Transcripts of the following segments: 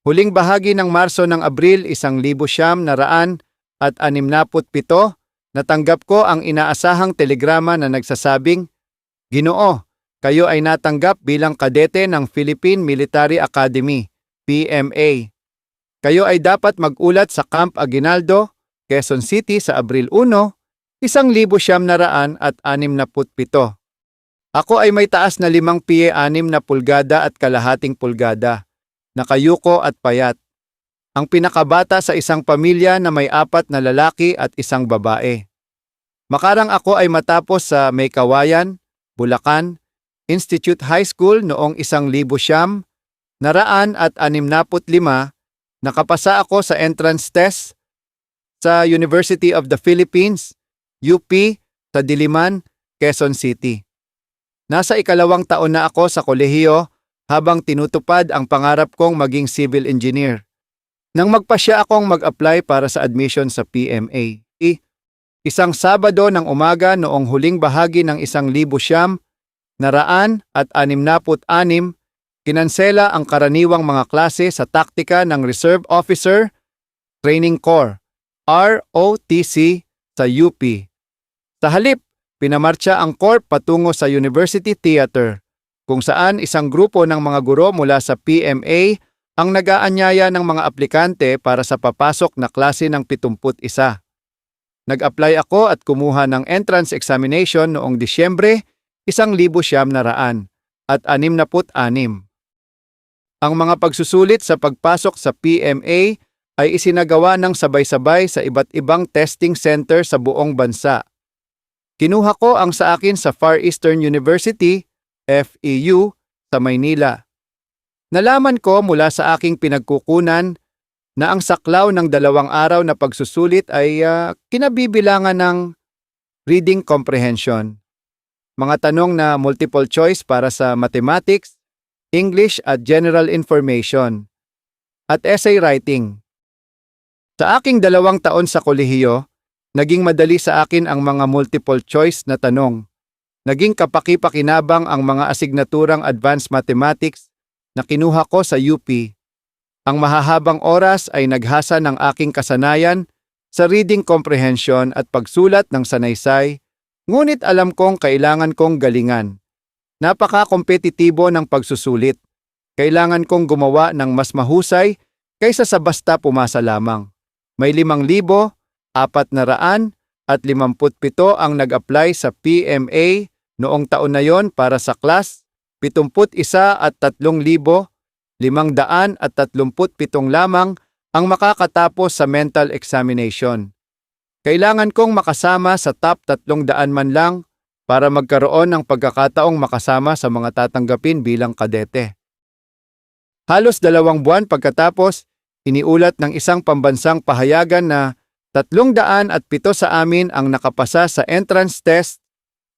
Huling bahagi ng Marso ng Abril 1967, natanggap ko ang inaasahang telegrama na nagsasabing, "Ginoo, kayo ay natanggap bilang kadete ng Philippine Military Academy, PMA. Kayo ay dapat mag-ulat sa Camp Aguinaldo, Quezon City sa Abril 1, 1967. Ako ay may taas na 5 piye 6 na pulgada at kalahating pulgada, nakayuko at payat. Ang pinakabata sa isang pamilya na may 4 na lalaki at 1 babae. Makarang ako ay matapos sa May Kawayan, Bulacan, Institute High School noong 1965, nakapasa ako sa entrance test sa University of the Philippines, UP, sa Diliman, Quezon City. Nasa ikalawang taon na ako sa kolehiyo habang tinutupad ang pangarap kong maging civil engineer. Nang magpasya akong mag-apply para sa admission sa PMA. Isang Sabado ng umaga noong huling bahagi ng 1966, kinansela ang karaniwang mga klase sa taktika ng Reserve Officer Training Corps, ROTC, sa UP. Sa halip, pinamartsa ang Corps patungo sa University Theater, kung saan isang grupo ng mga guro mula sa PMA ang nag-aanyaya ng mga aplikante para sa papasok na klase ng 71. Nag-apply ako at kumuha ng entrance examination noong Disyembre 1966. Ang mga pagsusulit sa pagpasok sa PMA ay isinagawa ng sabay-sabay sa iba't ibang testing center sa buong bansa. Kinuha ko ang sa akin sa Far Eastern University, FEU, sa Maynila. Nalaman ko mula sa aking pinagkukunan na ang saklaw ng 2 araw na pagsusulit ay kinabibilangan ng reading comprehension, mga tanong na multiple choice para sa mathematics, English at general information, at essay writing. Sa aking 2 taon sa kolehiyo, naging madali sa akin ang mga multiple choice na tanong. Naging kapaki-pakinabang ang mga asignaturang advanced mathematics na kinuha ko sa UP. Ang mahahabang oras ay naghasa ng aking kasanayan sa reading comprehension at pagsulat ng sanaysay, ngunit alam kong kailangan kong galingan. Napaka-kompetitibo ng pagsusulit. Kailangan kong gumawa ng mas mahusay kaysa sa basta pumasa lamang. May 5,457 ang nag-apply sa PMA noong taon na yon para sa class 71 at 3,537 lamang ang makakatapos sa mental examination. Kailangan kong makasama sa top 300 man lang para magkaroon ng pagkakataong makasama sa mga tatanggapin bilang kadete. Halos 2 buwan pagkatapos, iniulat ng isang pambansang pahayagan na 307 sa amin ang nakapasa sa entrance test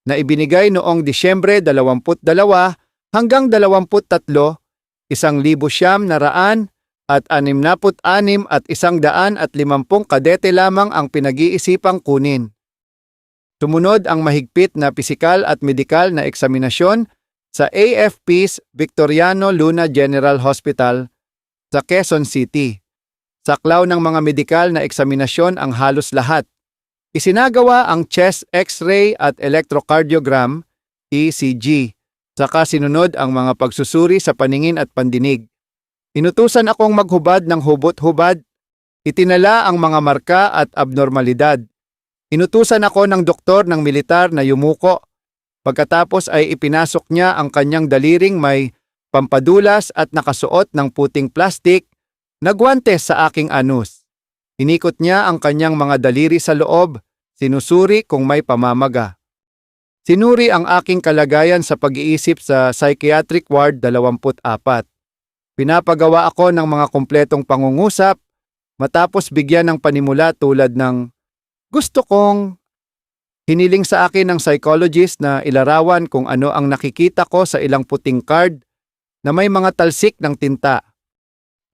na ibinigay noong Disyembre 22 hanggang 23, 1,966 at 150 kadete lamang ang pinag-iisipang kunin. Sumunod ang mahigpit na pisikal at medikal na eksaminasyon sa AFP's Victoriano Luna General Hospital sa Quezon City. Saklaw ng mga medikal na eksaminasyon ang halos lahat. Isinagawa ang chest X-ray at electrocardiogram, ECG. Saka sinunod ang mga pagsusuri sa paningin at pandinig. Inutusan akong maghubad ng hubot-hubad. Itinala ang mga marka at abnormalidad. Inutusan ako ng doktor ng militar na yumuko. Pagkatapos ay ipinasok niya ang kanyang daliring may pampadulas at nakasuot ng puting plastik na guwantes sa aking anus. Inikot niya ang kanyang mga daliri sa loob, sinusuri kung may pamamaga. Sinuri ang aking kalagayan sa pag-iisip sa psychiatric ward 24. Pinapagawa ako ng mga kumpletong pangungusap matapos bigyan ng panimula tulad ng gusto kong. Hiniling sa akin ng psychologist na ilarawan kung ano ang nakikita ko sa ilang puting card na may mga talsik ng tinta.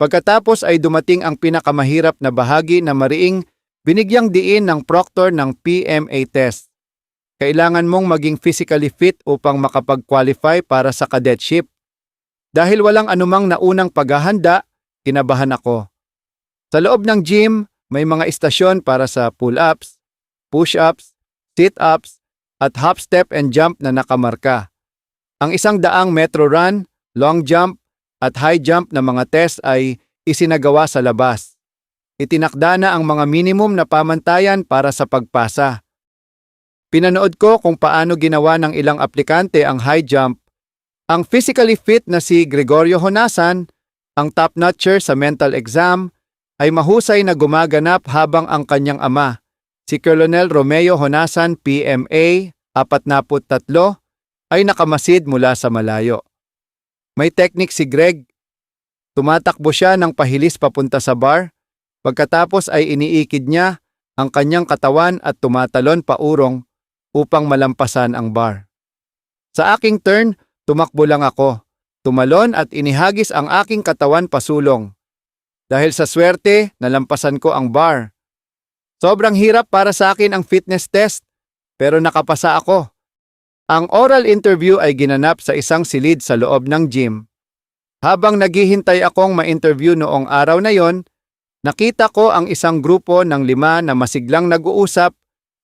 Pagkatapos ay dumating ang pinakamahirap na bahagi na mariing binigyang diin ng proctor ng PMA test. Kailangan mong maging physically fit upang makapag-qualify para sa cadetship. Dahil walang anumang naunang paghahanda, Kinabahan ako. Sa loob ng gym, may mga istasyon para sa pull-ups, push-ups, sit-ups, at hop, step, and jump na nakamarka. Ang 100 metro run, long jump, at high jump na mga test ay isinagawa sa labas. Itinakda na ang mga minimum na pamantayan para sa pagpasa. Pinanood ko kung paano ginawa ng ilang aplikante ang high jump. Ang physically fit na si Gregorio Honasan, ang top-notcher sa mental exam, ay mahusay na gumaganap habang ang kanyang ama, si Colonel Romeo Honasan PMA 43, ay nakamasid mula sa malayo. May technique si Greg. Tumatakbo siya ng pahilis papunta sa bar, pagkatapos ay iniikid niya ang kanyang katawan at tumatalon paurong upang malampasan ang bar. Sa aking turn, tumakbo lang ako, tumalon at inihagis ang aking katawan pasulong. Dahil sa swerte, nalampasan ko ang bar. Sobrang hirap para sa akin ang fitness test, pero nakapasa ako. Ang oral interview ay ginanap sa isang silid sa loob ng gym. Habang naghihintay akong ma-interview noong araw na yon, nakita ko ang isang grupo ng 5 na masiglang nag-uusap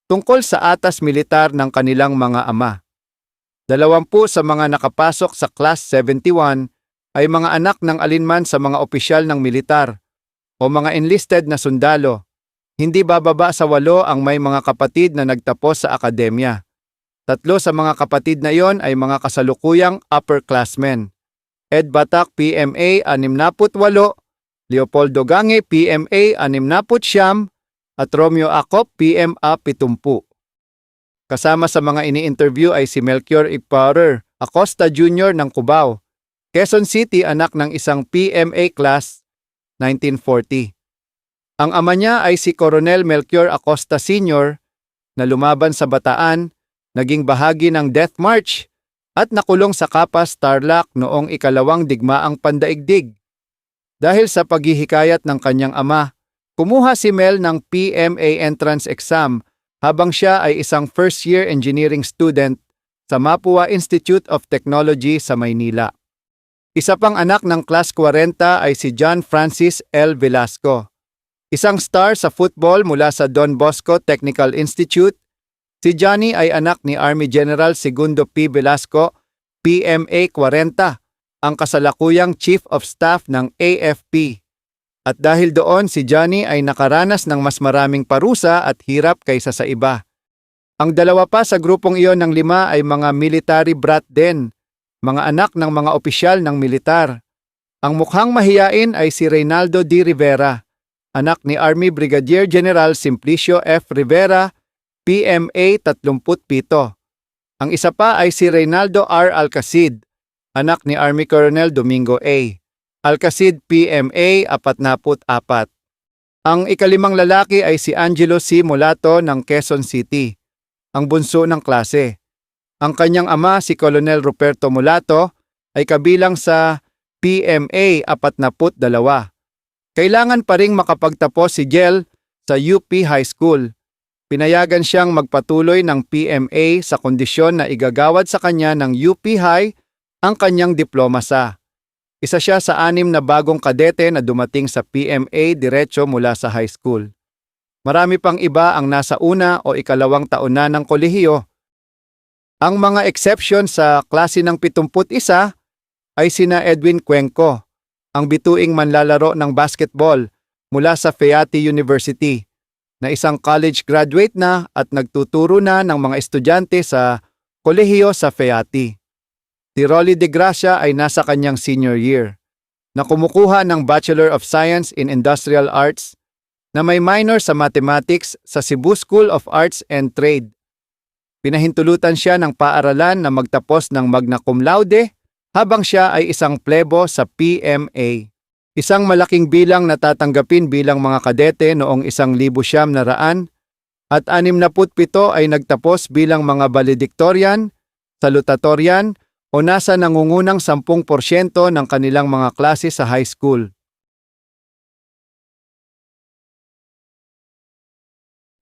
tungkol sa atas militar ng kanilang mga ama. 20 sa mga nakapasok sa Class 71 ay mga anak ng alinman sa mga opisyal ng militar o mga enlisted na sundalo. Hindi bababa sa 8 ang may mga kapatid na nagtapos sa akademya. 3 sa mga kapatid na iyon ay mga kasalukuyang upperclassmen. Ed Batak PMA 68, Leopoldo Gange PMA 69, at Romeo Acop PMA 70. Kasama sa mga ini-interview ay si Melchior Ipaurer Acosta Jr. ng Cubao, Quezon City, anak ng isang PMA class 1940. Ang ama niya ay si Coronel Melchior Acosta Sr. na lumaban sa Bataan, naging bahagi ng Death March at nakulong sa Capas, Tarlac noong ikalawang digmaang pandaigdig. Dahil sa paghihikayat ng kanyang ama, kumuha si Mel ng PMA entrance exam habang siya ay isang first-year engineering student sa Mapua Institute of Technology sa Maynila. Isa pang anak ng Class 40 ay si John Francis L. Velasco, isang star sa football mula sa Don Bosco Technical Institute. Si Johnny ay anak ni Army General Segundo P. Velasco, PMA 40, ang kasalukuyang Chief of Staff ng AFP. At dahil doon, si Johnny ay nakaranas ng mas maraming parusa at hirap kaysa sa iba. Ang 2 pa sa grupong iyon ng 5 ay mga military brat din, mga anak ng mga opisyal ng militar. Ang mukhang mahiyain ay si Reynaldo D. Rivera, anak ni Army Brigadier General Simplicio F. Rivera, PMA 37. Ang isa pa ay si Reynaldo R. Alcacid, anak ni Army Colonel Domingo A. Alcacid PMA 44. Ang ikalimang lalaki ay si Angelo C. Mulato ng Quezon City, ang bunso ng klase. Ang kanyang ama, si Colonel Ruperto Mulato, ay kabilang sa PMA 42. Kailangan pa ring makapagtapos si Jel sa UP High School. Pinayagan siyang magpatuloy ng PMA sa kondisyon na igagawad sa kanya ng UP High ang kanyang diploma sa. Isa siya sa 6 na bagong kadete na dumating sa PMA diretso mula sa high school. Marami pang iba ang nasa 1 o 2 taon na ng kolehiyo. Ang mga exception sa klase ng 71 ay sina Edwin Cuenco, ang bituing manlalaro ng basketball mula sa Fayate University, na isang college graduate na at nagtuturo na ng mga estudyante sa kolehiyo sa Fayate. Si Rolly De Gracia ay nasa kanyang senior year, na kumukuha ng Bachelor of Science in Industrial Arts na may minor sa Mathematics sa Cebu School of Arts and Trade. Pinahintulutan siya ng paaralan na magtapos ng magna cum laude habang siya ay isang plebo sa PMA. Isang malaking bilang na tatanggapin bilang mga kadete noong 1,900 at 67 ay nagtapos bilang mga valedictorian, salutatorian o nasa nangungunang 10% ng kanilang mga klase sa high school.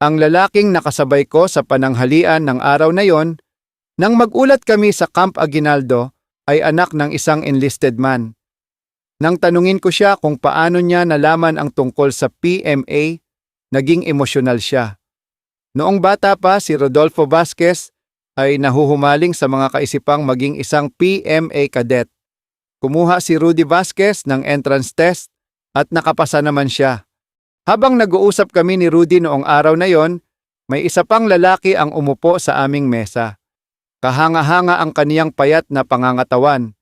Ang lalaking nakasabay ko sa pananghalian ng araw na yon, nang magulat kami sa Camp Aguinaldo, ay anak ng isang enlisted man. Nang tanungin ko siya kung paano niya nalaman ang tungkol sa PMA, naging emosyonal siya. Noong bata pa si Rodolfo Vasquez ay nahuhumaling sa mga kaisipang maging isang PMA cadet. Kumuha si Rudy Vasquez ng entrance test at nakapasa naman siya. Habang nag-uusap kami ni Rudy noong araw na yon, may isa pang lalaki ang umupo sa aming mesa. Kahanga-hanga ang kaniyang payat na pangangatawan.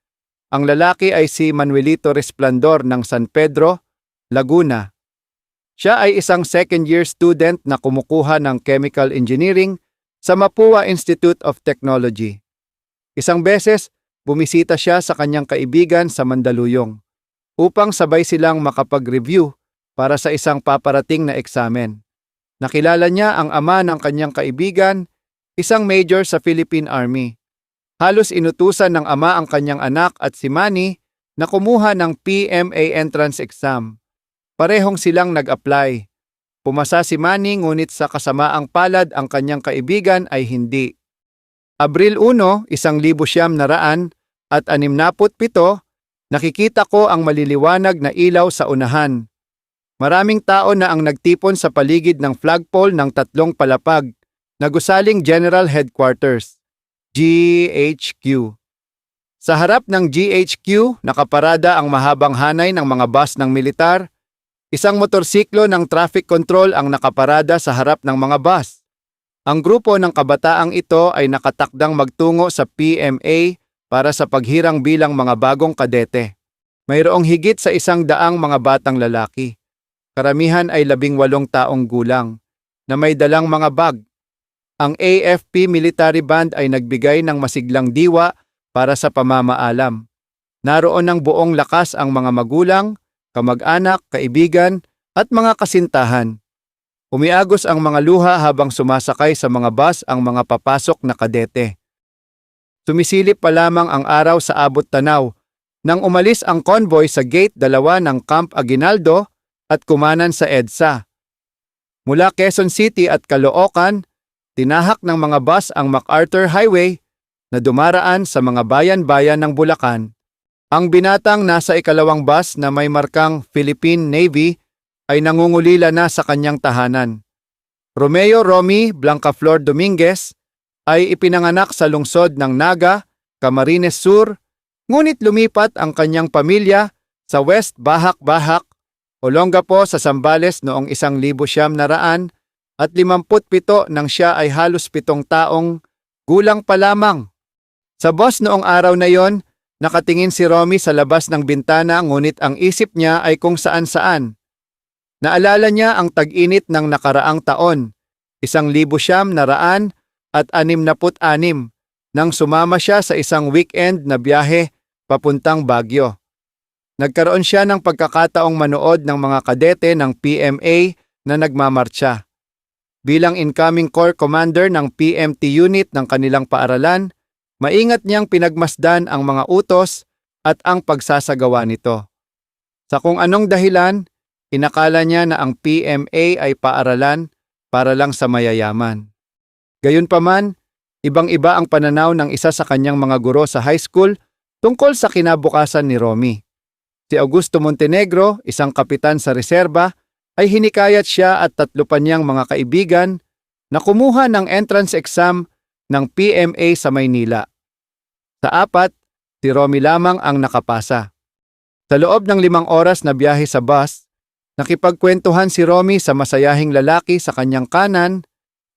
Ang lalaki ay si Manuelito Resplandor ng San Pedro, Laguna. Siya ay isang second-year student na kumukuha ng Chemical Engineering sa Mapua Institute of Technology. Isang beses, bumisita siya sa kanyang kaibigan sa Mandaluyong upang sabay silang makapag-review para sa isang paparating na eksamen. Nakilala niya ang ama ng kanyang kaibigan, isang major sa Philippine Army. Halos inutusan ng ama ang kanyang anak at si Manny na kumuha ng PMA entrance exam. Parehong silang nag-apply. Pumasa si Manny ngunit sa kasamaang palad ang kanyang kaibigan ay hindi. Abril 1, 1967, nakikita ko ang maliliwanag na ilaw sa unahan. Maraming tao na ang nagtipon sa paligid ng flagpole ng 3 palapag na gusaling General Headquarters, GHQ. Sa harap ng GHQ, nakaparada ang mahabang hanay ng mga bus ng militar. Isang motorsiklo ng traffic control ang nakaparada sa harap ng mga bus. Ang grupo ng kabataang ito ay nakatakdang magtungo sa PMA para sa paghirang bilang mga bagong kadete. Mayroong higit sa 100 mga batang lalaki. Karamihan ay 18 taong gulang na may dalang mga bag. Ang AFP Military Band ay nagbigay ng masiglang diwa para sa pamamaalam. Naroon ng buong lakas ang mga magulang, kamag-anak, kaibigan at mga kasintahan. Umiagos ang mga luha habang sumasakay sa mga bus ang mga papasok na kadete. Sumisilip pa lamang ang araw sa abot tanaw nang umalis ang convoy sa Gate 2 ng Camp Aguinaldo at kumanan sa EDSA. Mula Quezon City at Caloocan, tinahak ng mga bus ang MacArthur Highway na dumaraan sa mga bayan-bayan ng Bulacan. Ang binatang nasa ikalawang bus na may markang Philippine Navy ay nangungulila na sa kanyang tahanan. Romeo Romy Blancaflor Dominguez ay ipinanganak sa lungsod ng Naga, Camarines Sur, ngunit lumipat ang kanyang pamilya sa West Bahak-Bahak, Olongapo sa Zambales noong 1957 nang siya ay halos 7 taong gulang pa lamang. Sa bus noong araw na yon, nakatingin si Romy sa labas ng bintana ngunit ang isip niya ay kung saan-saan. Naalala niya ang tag-init ng nakaraang taon, 1966 nang sumama siya sa isang weekend na biyahe papuntang Baguio. Nagkaroon siya ng pagkakataong manood ng mga kadete ng PMA na nagmamartsa. Bilang incoming Corps Commander ng PMT unit ng kanilang paaralan, maingat niyang pinagmasdan ang mga utos at ang pagsasagawa nito. Sa kung anong dahilan, inakala niya na ang PMA ay paaralan para lang sa mayayaman. Gayunpaman, ibang-iba ang pananaw ng isa sa kanyang mga guro sa high school tungkol sa kinabukasan ni Romy. Si Augusto Montenegro, isang kapitan sa reserba, ay hinikayat siya at 3 pa niyang mga kaibigan na kumuha ng entrance exam ng PMA sa Maynila. Sa 4, si Romy lamang ang nakapasa. Sa loob ng 5 oras na biyahe sa bus, nakipagkwentuhan si Romy sa masayahing lalaki sa kanyang kanan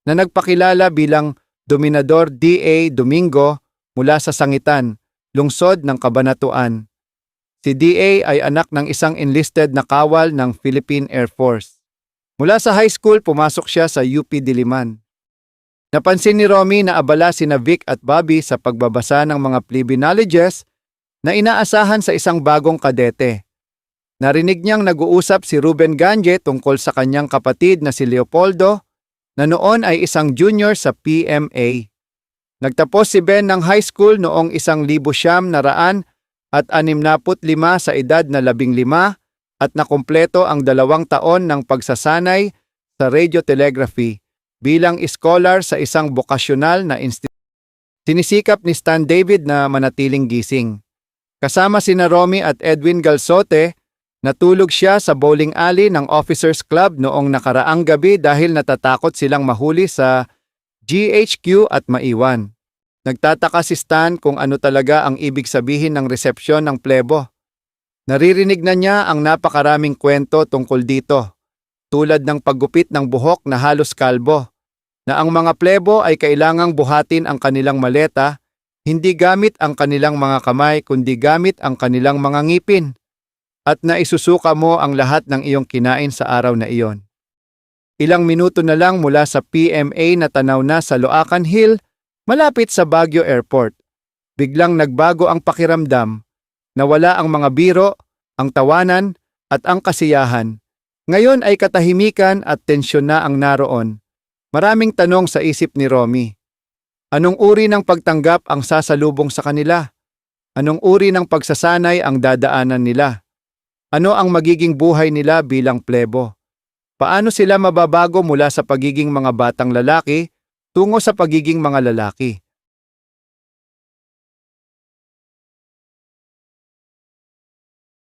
na nagpakilala bilang Dominador D.A. Domingo mula sa Sangitan, lungsod ng Cabanatuan. Si D.A. ay anak ng isang enlisted na kawal ng Philippine Air Force. Mula sa high school, pumasok siya sa UP Diliman. Napansin ni Romy na abala sina Vic at Bobby sa pagbabasa ng mga plebe knowledges na inaasahan sa isang bagong kadete. Narinig niyang nag-uusap si Ruben Ganje tungkol sa kanyang kapatid na si Leopoldo na noon ay isang junior sa PMA. Nagtapos si Ben ng high school noong 1965 at 65 sa edad na 15 at nakumpleto ang 2 taon ng pagsasanay sa radiotelegraphy bilang scholar sa isang bokasyonal na institusyon. Sinisikap ni Stan David na manatiling gising. Kasama sina Romy at Edwin Galsote, natulog siya sa bowling alley ng Officers Club noong nakaraang gabi dahil natatakot silang mahuli sa GHQ at maiwan. Nagtataka si Stan kung ano talaga ang ibig sabihin ng resepsyon ng plebo. Naririnig na niya ang napakaraming kwento tungkol dito, tulad ng paggupit ng buhok na halos kalbo, na ang mga plebo ay kailangang buhatin ang kanilang maleta, hindi gamit ang kanilang mga kamay kundi gamit ang kanilang mga ngipin, at na isusuka mo ang lahat ng iyong kinain sa araw na iyon. Ilang minuto na lang mula sa PMA na tanaw na sa Loacan Hill, malapit sa Baguio Airport. Biglang nagbago ang pakiramdam. Nawala ang mga biro, ang tawanan, at ang kasiyahan. Ngayon ay katahimikan at tensyon na ang naroon. Maraming tanong sa isip ni Romy. Anong uri ng pagtanggap ang sasalubong sa kanila? Anong uri ng pagsasanay ang dadaanan nila? Ano ang magiging buhay nila bilang plebo? Paano sila mababago mula sa pagiging mga batang lalaki tungo sa pagiging mga lalaki?